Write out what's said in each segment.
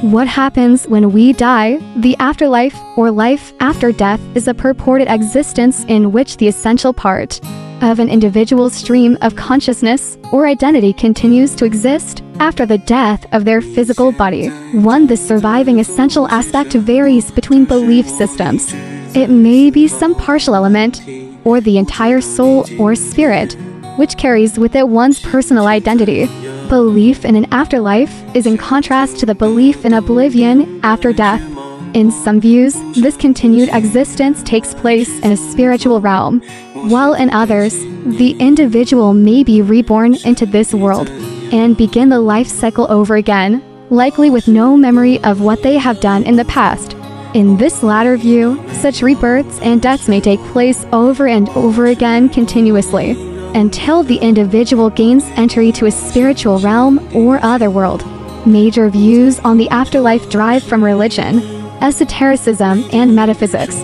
What happens when we die? The afterlife, or life after death, is a purported existence in which the essential part of an individual's stream of consciousness or identity continues to exist after the death of their physical body. 1. The surviving essential aspect varies between belief systems. It may be some partial element, or the entire soul or spirit, which carries with it one's personal identity. Belief in an afterlife is in contrast to the belief in oblivion after death. In some views, this continued existence takes place in a spiritual realm, while in others, the individual may be reborn into this world and begin the life cycle over again, likely with no memory of what they have done in the past. In this latter view, such rebirths and deaths may take place over and over again continuously, until the individual gains entry to a spiritual realm or other world. Major views on the afterlife derive from religion, esotericism, and metaphysics.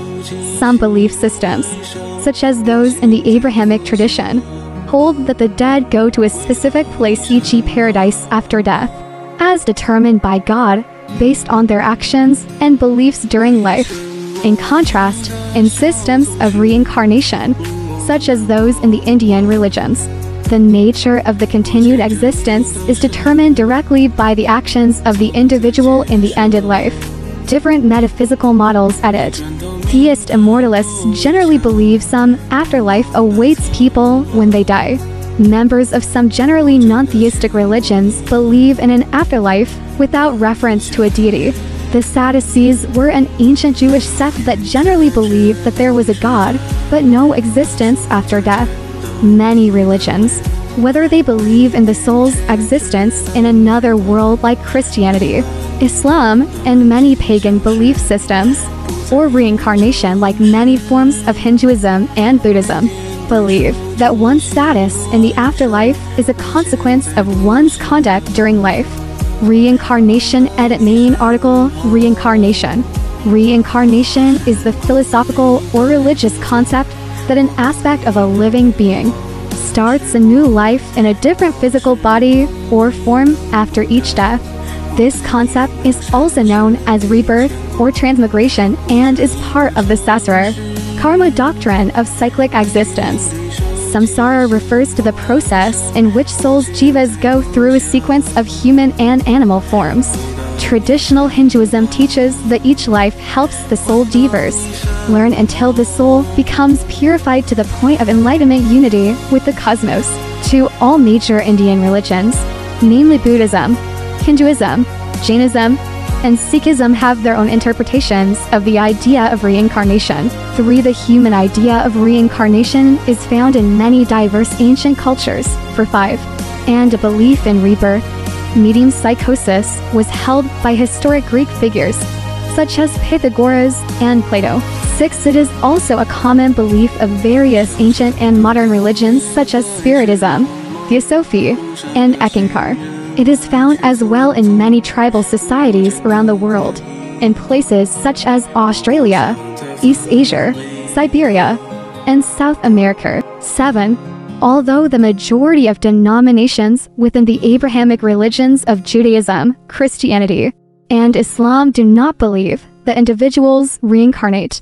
Some belief systems, such as those in the Abrahamic tradition, hold that the dead go to a specific place, e.g. paradise, after death, as determined by God, based on their actions and beliefs during life. In contrast, in systems of reincarnation, such as those in the Indian religions, the nature of the continued existence is determined directly by the actions of the individual in the ended life. Different metaphysical models at it. Theist immortalists generally believe some afterlife awaits people when they die. Members of some generally non-theistic religions believe in an afterlife without reference to a deity. The Sadducees were an ancient Jewish sect that generally believed that there was a God, but no existence after death. Many religions, whether they believe in the soul's existence in another world like Christianity, Islam, and many pagan belief systems, or reincarnation like many forms of Hinduism and Buddhism, believe that one's status in the afterlife is a consequence of one's conduct during life. Reincarnation. Edit main article. Reincarnation. Reincarnation is the philosophical or religious concept that an aspect of a living being starts a new life in a different physical body or form after each death. This concept is also known as rebirth or transmigration and is part of the Sasra Karma doctrine of cyclic existence. Samsara refers to the process in which souls jivas go through a sequence of human and animal forms. Traditional Hinduism teaches that each life helps the soul jivas learn until the soul becomes purified to the point of enlightenment unity with the cosmos. To all major Indian religions, namely Buddhism, Hinduism, Jainism, and Sikhism, have their own interpretations of the idea of reincarnation. 3. The human idea of reincarnation is found in many diverse ancient cultures. 5. And a belief in rebirth, medium psychosis, was held by historic Greek figures, such as Pythagoras and Plato. 6. It is also a common belief of various ancient and modern religions such as Spiritism, Theosophy, and Ekankar. It is found as well in many tribal societies around the world, in places such as Australia, East Asia, Siberia, and South America. 7. Although the majority of denominations within the Abrahamic religions of Judaism, Christianity, and Islam do not believe that individuals reincarnate,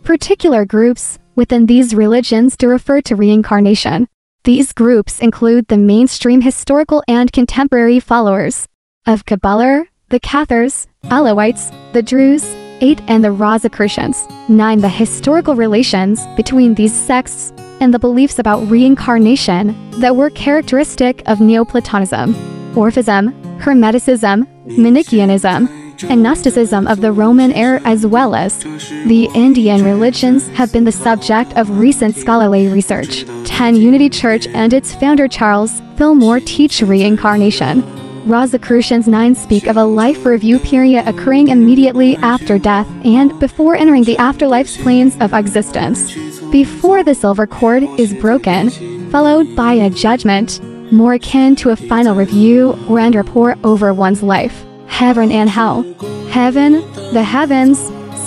particular groups within these religions do refer to reincarnation. These groups include the mainstream historical and contemporary followers of Kabbalah, the Cathars, Alawites, the Druze, 8. And the Rosicrucians. 9. The historical relations between these sects and the beliefs about reincarnation that were characteristic of Neoplatonism, Orphism, Hermeticism, Manichaeism, and Gnosticism of the Roman era, as well as the Indian religions, have been the subject of recent scholarly research. 10. Unity Church and its founder Charles Fillmore teach reincarnation. Rosicrucians. 9. Speak of a life review period occurring immediately after death and before entering the afterlife's planes of existence, before the silver cord is broken, followed by a judgment, more akin to a final review or end report over one's life. Heaven and hell. Heaven, the heavens,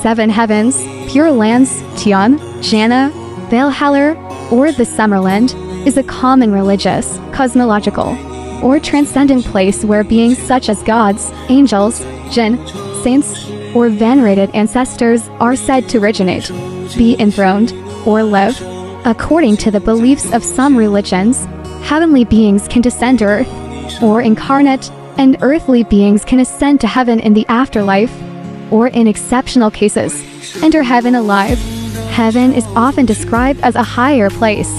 7 heavens, pure lands, Tian, Jana, Valhalla, or the Summerland, is a common religious, cosmological, or transcendent place where beings such as gods, angels, jinn, saints, or venerated ancestors are said to originate, be enthroned, or live. According to the beliefs of some religions, heavenly beings can descend to earth, or incarnate, and earthly beings can ascend to heaven in the afterlife, or in exceptional cases, enter heaven alive. Heaven is often described as a higher place,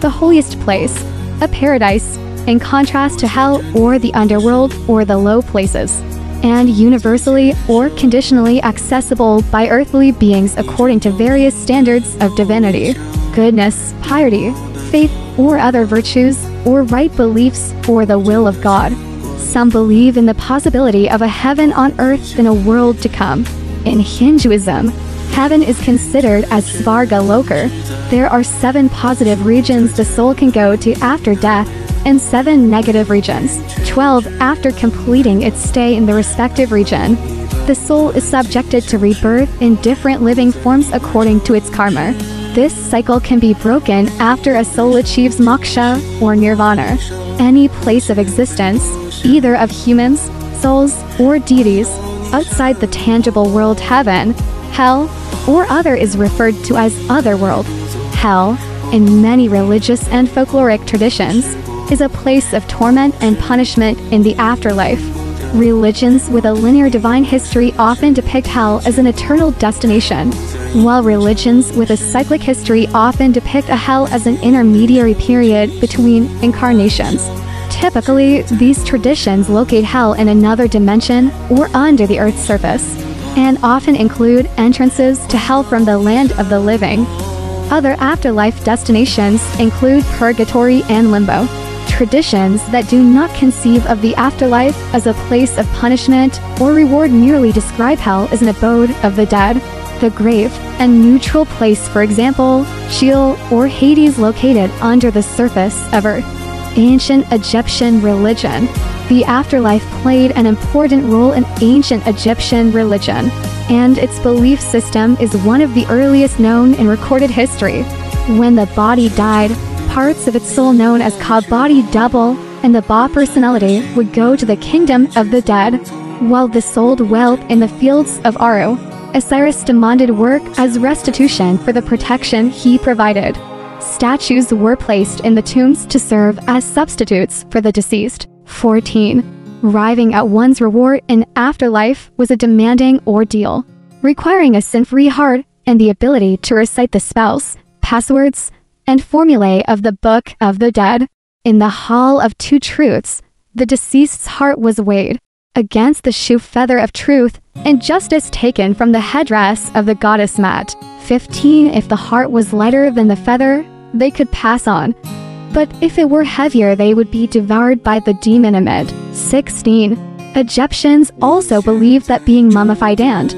the holiest place, a paradise, in contrast to hell or the underworld or the low places, and universally or conditionally accessible by earthly beings according to various standards of divinity, goodness, piety, faith, or other virtues, or right beliefs, or the will of God. Some believe in the possibility of a heaven on earth in a world to come. In Hinduism, heaven is considered as Svarga Loka. There are 7 positive regions the soul can go to after death, and 7 negative regions, 12 after completing its stay in the respective region. The soul is subjected to rebirth in different living forms according to its karma. This cycle can be broken after a soul achieves moksha or nirvana. Any place of existence, either of humans, souls, or deities, outside the tangible world heaven, hell, or other is referred to as otherworld. Hell, in many religious and folkloric traditions, is a place of torment and punishment in the afterlife. Religions with a linear divine history often depict hell as an eternal destination, while religions with a cyclic history often depict a hell as an intermediary period between incarnations. Typically, these traditions locate hell in another dimension or under the Earth's surface, and often include entrances to hell from the land of the living. Other afterlife destinations include purgatory and limbo. Traditions that do not conceive of the afterlife as a place of punishment or reward merely describe hell as an abode of the dead, the grave, and neutral place, for example, Sheol or Hades located under the surface of Earth. Ancient Egyptian religion. The afterlife played an important role in ancient Egyptian religion, and its belief system is one of the earliest known in recorded history. When the body died, parts of its soul known as Ka-body double and the Ba personality would go to the kingdom of the dead, while the soul dwelt in the fields of Aro. Osiris demanded work as restitution for the protection he provided. Statues were placed in the tombs to serve as substitutes for the deceased. 14. Arriving at one's reward in afterlife was a demanding ordeal, requiring a sin-free heart and the ability to recite the spells, passwords, and formulae of the Book of the Dead. In the Hall of Two Truths, the deceased's heart was weighed against the shoe feather of truth and justice taken from the headdress of the goddess Mat. 15. If the heart was lighter than the feather, they could pass on, but if it were heavier, they would be devoured by the demon Amid. 16. Egyptians also believed that being mummified and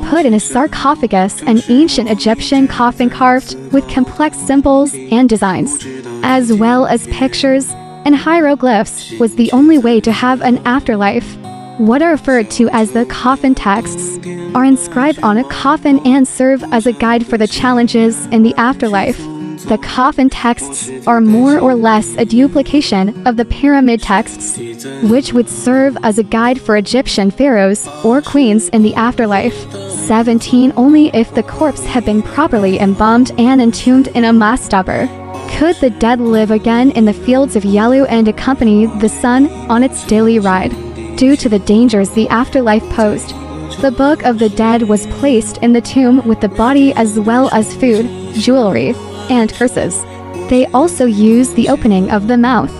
put in a sarcophagus, an ancient Egyptian coffin carved with complex symbols and designs, as well as pictures and hieroglyphs, was the only way to have an afterlife. What are referred to as the coffin texts are inscribed on a coffin and serve as a guide for the challenges in the afterlife. The coffin texts are more or less a duplication of the pyramid texts, which would serve as a guide for Egyptian pharaohs or queens in the afterlife. 17. Only if the corpse had been properly embalmed and entombed in a mastaba could the dead live again in the fields of Yalu and accompany the sun on its daily ride. Due to the dangers the afterlife posed, the Book of the Dead was placed in the tomb with the body as well as food, jewelry, and curses. They also used the opening of the mouth.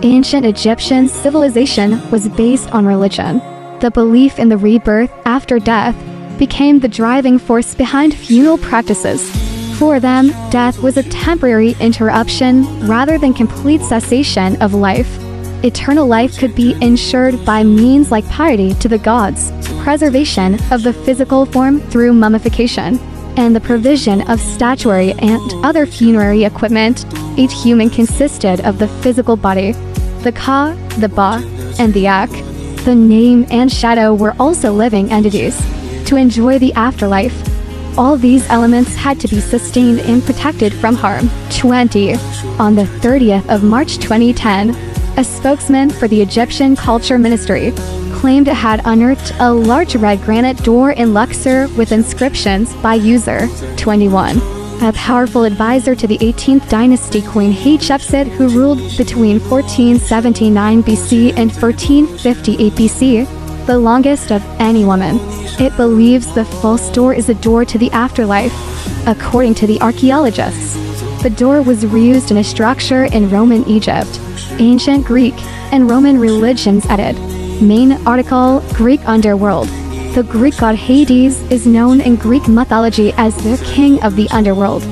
Ancient Egyptian civilization was based on religion. The belief in the rebirth after death became the driving force behind funeral practices. For them, death was a temporary interruption rather than complete cessation of life. Eternal life could be ensured by means like piety to the gods, preservation of the physical form through mummification, and the provision of statuary and other funerary equipment. Each human consisted of the physical body, the Ka, the Ba, and the Ak. The name and shadow were also living entities. To enjoy the afterlife, all these elements had to be sustained and protected from harm. 20. On the 30th of March 2010, a spokesman for the Egyptian Culture Ministry claimed it had unearthed a large red granite door in Luxor with inscriptions by user 21. A powerful advisor to the 18th dynasty Queen Hatshepsut, who ruled between 1479 BC and 1458 BC, the longest of any woman. It believes the false door is a door to the afterlife. According to the archaeologists, the door was reused in a structure in Roman Egypt, ancient Greek, and Roman religions. Added. Main article, Greek underworld. The Greek god Hades is known in Greek mythology as the king of the underworld,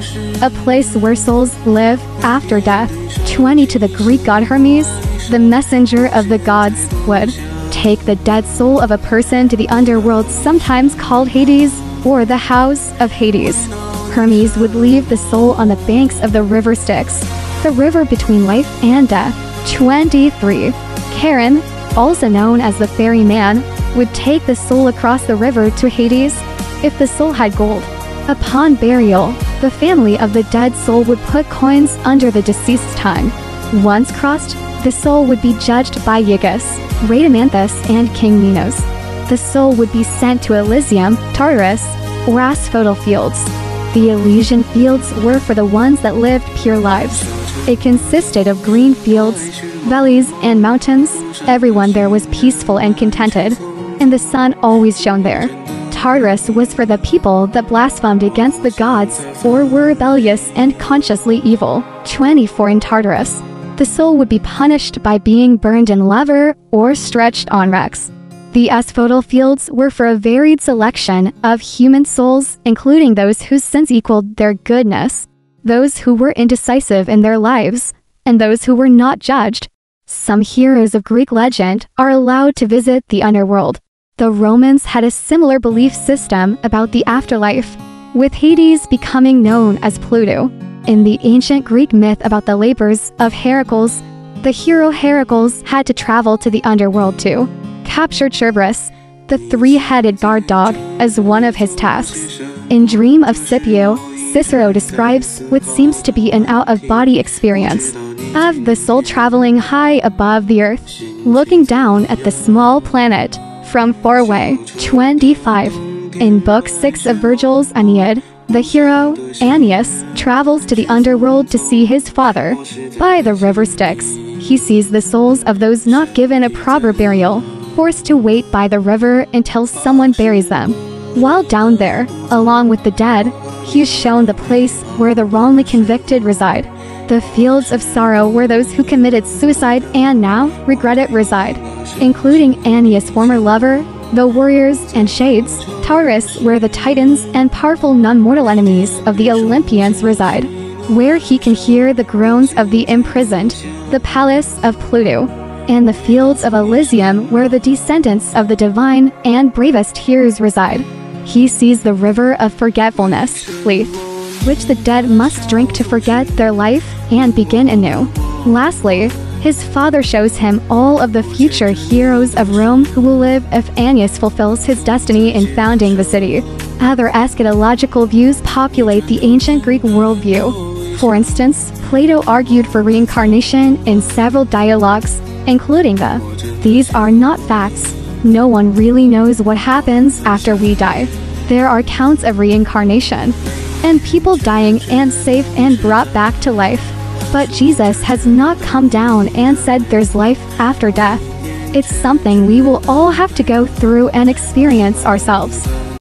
a place where souls live after death. 20 To the Greek god Hermes, the messenger of the gods, would take the dead soul of a person to the underworld, sometimes called Hades, or the house of Hades. Hermes would leave the soul on the banks of the river Styx, the river between life and death. 23. Charon, also known as the ferryman, would take the soul across the river to Hades if the soul had gold. Upon burial, the family of the dead soul would put coins under the deceased's tongue. Once crossed, the soul would be judged by Aegus, Rhadamanthus, and King Minos. The soul would be sent to Elysium, Tartarus, or asphodel fields. The Elysian fields were for the ones that lived pure lives. It consisted of green fields, valleys, and mountains. Everyone there was peaceful and contented, and the sun always shone there. Tartarus was for the people that blasphemed against the gods or were rebellious and consciously evil. 24 In Tartarus, the soul would be punished by being burned in lava or stretched on racks. The asphodel fields were for a varied selection of human souls, including those whose sins equaled their goodness, those who were indecisive in their lives, and those who were not judged. Some heroes of Greek legend are allowed to visit the underworld. The Romans had a similar belief system about the afterlife, with Hades becoming known as Pluto. In the ancient Greek myth about the labors of Heracles, the hero Heracles had to travel to the underworld to capture Cerberus, the three-headed guard dog, as one of his tasks. In Dream of Scipio, Cicero describes what seems to be an out-of-body experience of the soul traveling high above the earth, looking down at the small planet from far away. 25. In Book 6 of Virgil's Aeneid, the hero, Aeneas, travels to the underworld to see his father. By the river Styx, he sees the souls of those not given a proper burial, forced to wait by the river until someone buries them. While down there, along with the dead, he is shown the place where the wrongly convicted reside. The fields of sorrow where those who committed suicide and now regret it reside, including Aeneas' former lover, the warriors and shades. Tartarus, where the titans and powerful non-mortal enemies of the Olympians reside, where he can hear the groans of the imprisoned. The palace of Pluto, and the fields of Elysium, where the descendants of the divine and bravest heroes reside. He sees the river of forgetfulness, Lethe, which the dead must drink to forget their life and begin anew. Lastly, his father shows him all of the future heroes of Rome who will live if Aeneas fulfills his destiny in founding the city. Other eschatological views populate the ancient Greek worldview. For instance, Plato argued for reincarnation in several dialogues, including "These are not facts. No one really knows what happens after we die. There are counts of reincarnation, and people dying and saved and brought back to life. But Jesus has not come down and said there's life after death. It's something we will all have to go through and experience ourselves."